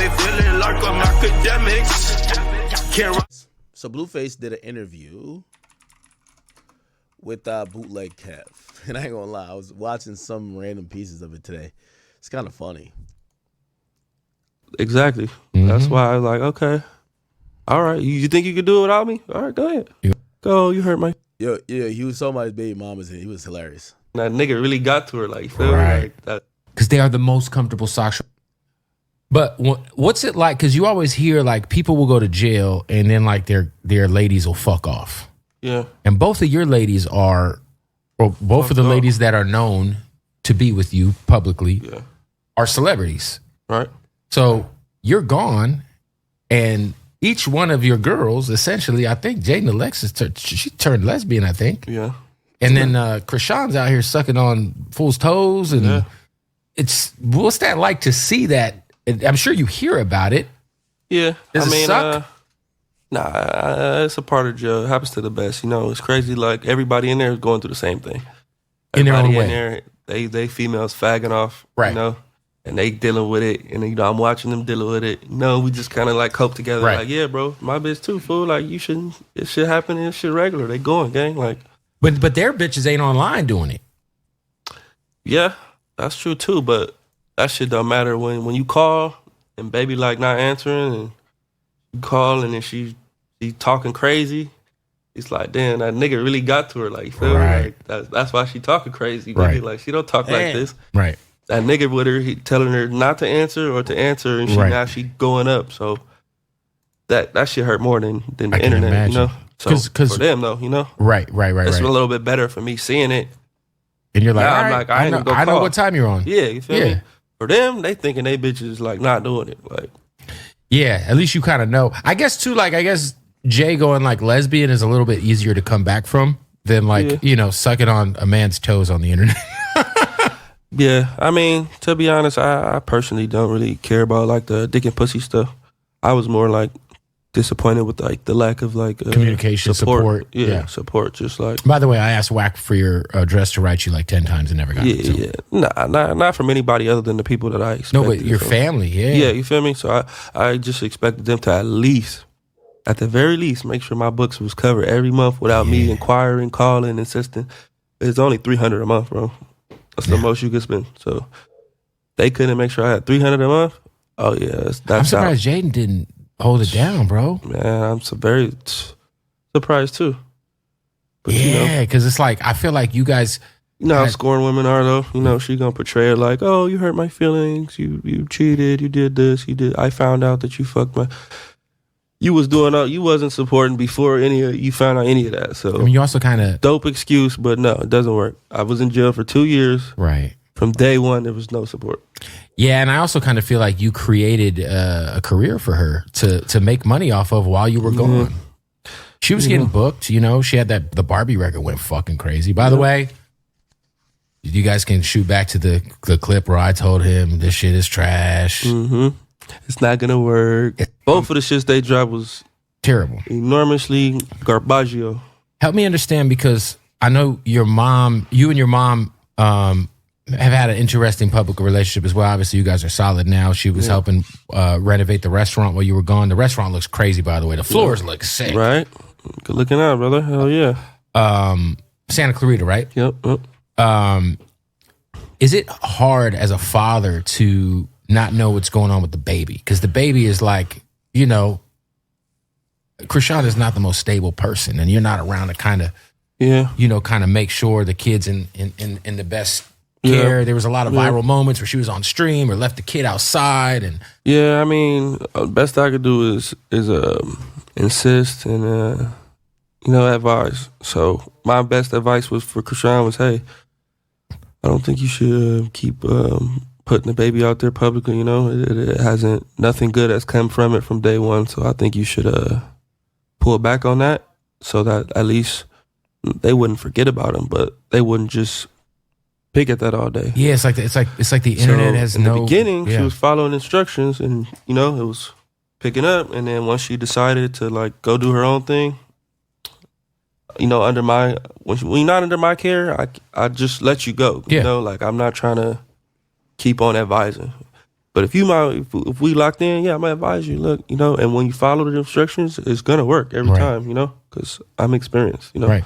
me feeling like I'm Akademiks. So Blueface did an interview with Bootleg Kev. And I ain't gonna lie, I was watching some random pieces of it today. It's kind of funny. Exactly. That's why I was like, okay. All right. You think you could do it without me? All right, go ahead. Go, you hurt my... Yeah, he was talking about his baby mamas and he was hilarious. That nigga really got to her, like, you feel me? Like, because they are the most comfortable socks. But what's it like? Because you always hear like people will go to jail and then like their ladies will fuck off. Yeah. And both of your ladies are, or both of the ladies that are known to be with you publicly are celebrities. Right. So you're gone, and each one of your girls, essentially, I think Jaden Alexis, she turned lesbian, I think. Yeah. And then Krishan's out here sucking on fools' toes, and what's that like to see that? I'm sure you hear about it. Yeah. Does it suck? It's a part of jail. It happens to the best. You know, it's crazy. Like, everybody in there is going through the same thing. In their own way. There, they females fagging off, right? You know, and they dealing with it. And, you know, I'm watching them dealing with it. No, we just kind of like cope together. Right. Like, yeah, bro, my bitch too, fool. Like, you shouldn't, it should happen and it shit regular. They going, gang. Like, but their bitches ain't online doing it. Yeah, that's true too. But that shit don't matter when you call and baby like not answering, and you call and then she talking crazy. It's like, damn, that nigga really got to her. Like, you feel me? Like, that's why she talking crazy. Nigga. Like, she don't talk like this. Right. That nigga with her, he telling her not to answer or to answer, and now she going up. So that shit hurt more than the internet, imagine. You know. So for them though, you know. Right. It's a little bit better for me seeing it. And you're like, now, all right, I know what time you're on. Yeah, you feel me? For them, they thinking they bitches like not doing it. Like, yeah, at least you kind of know. I guess too, like, I guess Jay going like lesbian is a little bit easier to come back from than like, you know, sucking on a man's toes on the internet. Yeah, I mean, to be honest, I personally don't really care about like the dick and pussy stuff. I was more like disappointed with like the lack of like communication support. Yeah, support. Just like. By the way, I asked Wack for your address to write you like 10 times and never got it. Yeah. Not from anybody other than the people that I expected. No, but your family, Yeah, you feel me? So I just expected them to at the very least, make sure my books was covered every month without me inquiring, calling, insisting. It's only $300 a month, bro. That's the most you could spend. So they couldn't make sure I had $300 a month. Oh yeah, that's I'm surprised Jaden didn't hold it down, bro. Man, I'm very surprised too. But, yeah, because it's like, I feel like you guys... You know how scorned women are, though. You know, she gonna portray it like, oh, you hurt my feelings, you cheated, you did this, you did... I found out that you fucked my... You was doing all... You wasn't supporting before you found out any of that, so... I mean, you also kind of... Dope excuse, but no, it doesn't work. I was in jail for 2 years. Right. From day one, there was no support. Yeah, and I also kind of feel like you created a career for her to make money off of while you were gone. She was getting booked, you know. She had the Barbie record went fucking crazy. By the way, you guys can shoot back to the clip where I told him this shit is trash. It's not gonna work. Both of the shits they dropped was terrible, enormously garbaggio. Help me understand, because I know you and your mom have had an interesting public relationship as well. Obviously, you guys are solid now. She was helping renovate the restaurant while you were gone. The restaurant looks crazy, by the way. The floors look sick. Right? Good looking out, brother. Hell yeah. Santa Clarita, right? Yep. Is it hard as a father to not know what's going on with the baby? Because the baby is like, you know, Krishan is not the most stable person, and you're not around to kind of, you know, kind of make sure the kid's in the best care. There was a lot of viral moments where she was on stream or left the kid outside, and I mean, best I could do is insist and you know, advise. So my best advice for Krishan was, hey, I don't think you should keep putting the baby out there publicly. You know, it hasn't, nothing good has come from it from day one. So I think you should pull back on that, so that at least they wouldn't forget about him, but they wouldn't just pick at that all day. Yeah, it's like the internet has in no. In the beginning, she was following instructions, and you know, it was picking up. And then once she decided to like go do her own thing, you know, when you're not under my care, I just let you go. You know, like I'm not trying to keep on advising. But if we locked in, yeah, I might advise you. Look, you know, and when you follow the instructions, it's gonna work every time, you know, because I'm experienced, you know. Right.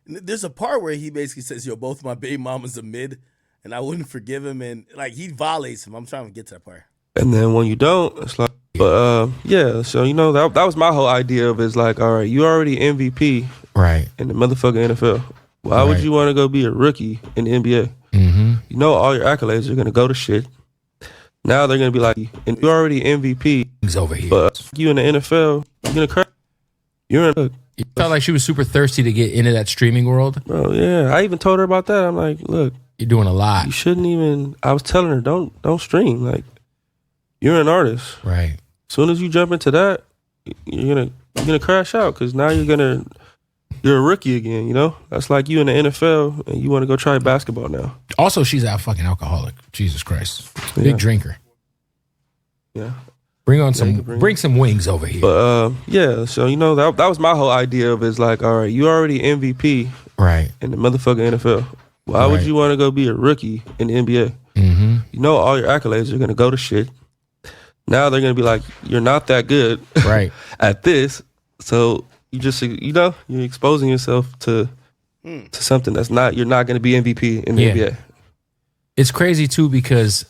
There's a part where he basically says, "Yo, both my baby mamas are mid, and I wouldn't forgive him," and like he violates him. I'm trying to get to that part. And then when you don't, it's like, but yeah. So you know that was my whole idea of is like, all right, you already MVP, Right. in the motherfucking NFL. Why would Right. you want to go be a rookie in the NBA? Mm-hmm. You know all your accolades are gonna go to shit. Now they're gonna be like, and you're already MVP, He's over here. but you in the NFL, you're gonna cry. You're in a You felt like she was super thirsty to get into that streaming world. bro. Yeah, I even told her about that. I'm like, look, You're doing a lot. you shouldn't even. I was telling her, don't stream. Like, you're an artist. Right. As soon as you jump into that, you're gonna crash out because now you're a rookie again. You know, that's like you in the NFL and you want to go try basketball now. Also, she's a fucking alcoholic. Jesus Christ. Yeah. Big drinker. Yeah. Bring some wings over here. But yeah, so you know that was my whole idea of is like, all right, you already MVP Right. in the motherfucking NFL. Why would Right. you want to go be a rookie in the NBA? Mm-hmm. You know all your accolades are gonna go to shit. Now they're gonna be like, you're not that good Right. at this. So you just you're exposing yourself to something that's not. You're not gonna be MVP in the Yeah. NBA. It's crazy too because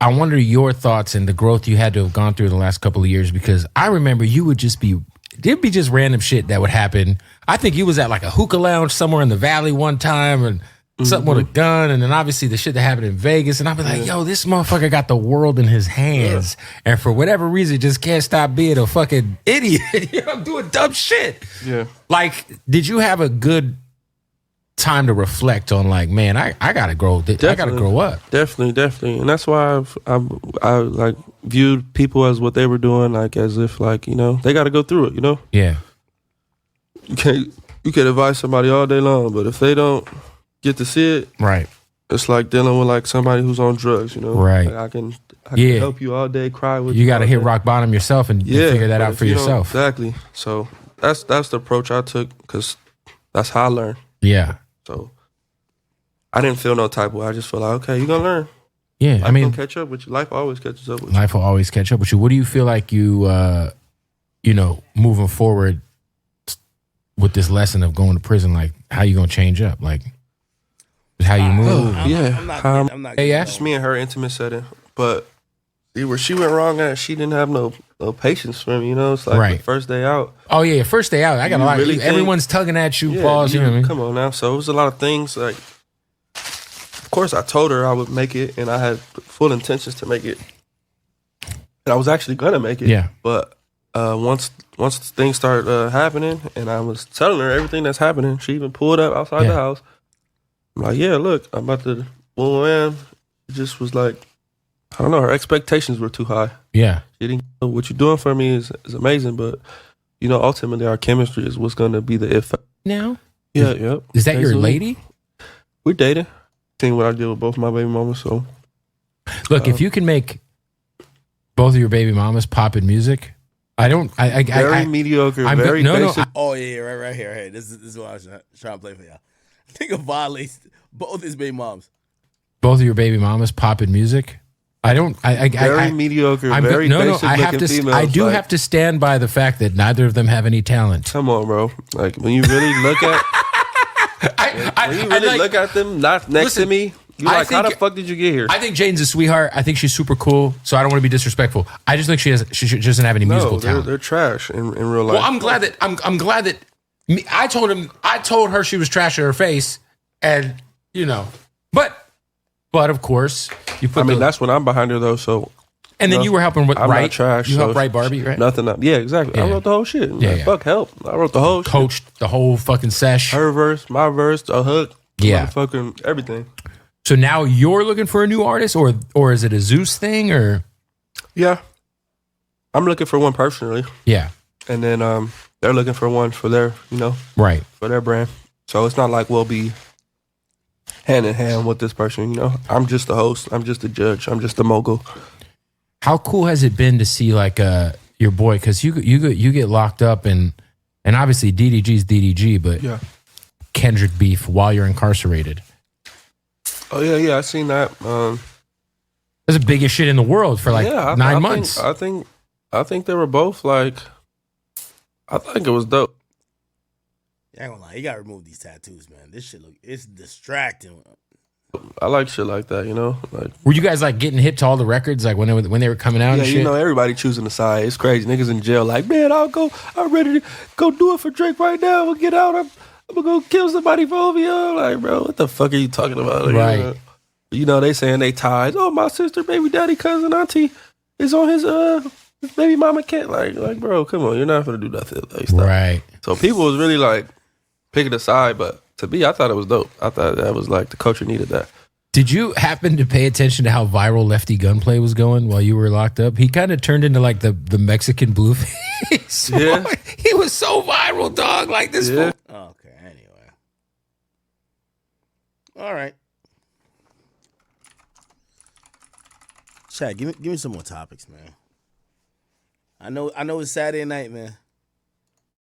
I wonder your thoughts and the growth you had to have gone through the last couple of years, because I remember there'd be just random shit that would happen. I think you was at like a hookah lounge somewhere in the valley one time and something with a gun, and then obviously the shit that happened in Vegas, and I'd be like, yo, this motherfucker got the world in his hands, and for whatever reason just can't stop being a fucking idiot. You know, doing dumb shit. Yeah. Like, did you have a good time to reflect on like, man, I gotta grow. I gotta grow up. Definitely, and that's why I like viewed people as what they were doing, like as if like, you know, they got to go through it. You know, Yeah. you can advise somebody all day long, but if they don't get to see it, Right. it's like dealing with like somebody who's on drugs. You know, Right. Like I can Yeah. help you all day, cry with You got to all hit day. rock bottom yourself and figure that but out if for you don't- yourself. Exactly. So that's the approach I took because that's how I learned. Yeah. So I didn't feel no type of way. I just feel like, okay, you're gonna learn. Yeah. Life I mean, gonna catch up with you. Life always catches up with you. life will always catch up with you. What do you feel like you moving forward with this lesson of going to prison? Like, how you gonna change up? Like, how you move? Yeah. I'm not. Yeah. Just me and her intimate setting. But where she went wrong at, she didn't have no patience for me. You know, it's like Right. the first day out. Oh yeah, first day out. I got a You lot. really think- Everyone's tugging at you. Yeah, Pause. You know what I mean? Come on now. So it was a lot of things. Like, of course, I told her I would make it, and I had full intentions to make it, and I was actually gonna make it. Yeah. But once things started happening, and I was telling her everything that's happening, she even pulled up outside Yeah. the house. I'm like, yeah, look, I'm about to. Well, it just was like, I don't know. Her expectations were too high. Yeah. She didn't. What you're doing for me is amazing, but you know, ultimately, our chemistry is what's gonna be the if. Now, Yeah. Yep. is that your Basically. lady? We're dating. Seeing what I did with both my baby mamas. So Look, if you can make both of your baby mamas pop in music, very mediocre, I'm very no, basic. Oh yeah, right here. Hey, this is what I was trying to play for y'all. Nigga violates both his baby moms. both of your baby mamas pop in music. Very mediocre, very basic I have looking to. females. I do like, have to stand by the fact that neither of them have any talent. Come on, bro. Like when you really look at look at them, not next Listen, to me, you I like, how the think- fuck did you get here? I think Jane's a sweetheart. I think she's super cool. So I don't want to be disrespectful. I just think she doesn't have any musical No, talent. they're trash in real life. Well, I'm glad that I told her she was trash to her face, and you know, but of course you put. I mean, that's when I'm behind her though. So and then you were helping with I'm write. not trash. You so helped write Barbie, right? Nothing. Yeah, exactly. I Yeah. wrote the whole shit. Yeah, Like, yeah. Fuck help. I wrote the whole shit. Coached the whole fucking sesh. Her verse, my verse, a hook. Yeah. Fucking everything. So now you're looking for a new artist, or is it a Zeus thing, or Yeah. I'm looking for one personally. yeah, And then they're looking for one for their, right? for their brand. So it's not like we'll be hand in hand with this person, I'm just the host. I'm just the judge. I'm just the mogul. How cool has it been to see like your boy? Because you get locked up and obviously DDG's DDG, but Yeah. Kendrick beef while you're incarcerated. Oh, yeah, I seen that. was the biggest shit in the world for like 9 months. I think they were both like. I think it was dope. I ain't gonna lie, you gotta remove these tattoos, man. This shit it's distracting. I like shit like that, you know. Like, were you guys like getting hip to all the records like when they were coming out? Yeah, and shit? you know, everybody choosing a side. It's crazy. Niggas in jail, like, man, I'm ready to go do it for Drake right now. We'll get out. I'm gonna go kill somebody for OVO. Like, bro, what the fuck are you talking about? Like, right. You know, they saying they ties. Oh, my sister, baby daddy, cousin, auntie is on his baby mama can't. Like, bro, come on, you're not gonna do nothing. Like, stop. Right. So people was really like picking a side, but to me, I thought it was dope. I thought that was like the culture needed that. Did you happen to pay attention to how viral Lefty Gunplay was going while you were locked up? He kind of turned into like the Mexican Blueface. Yeah. He was so viral, dog. Like this. Yeah. Okay, anyway. All right. Chad, give me some more topics, man. I know it's Saturday night, man.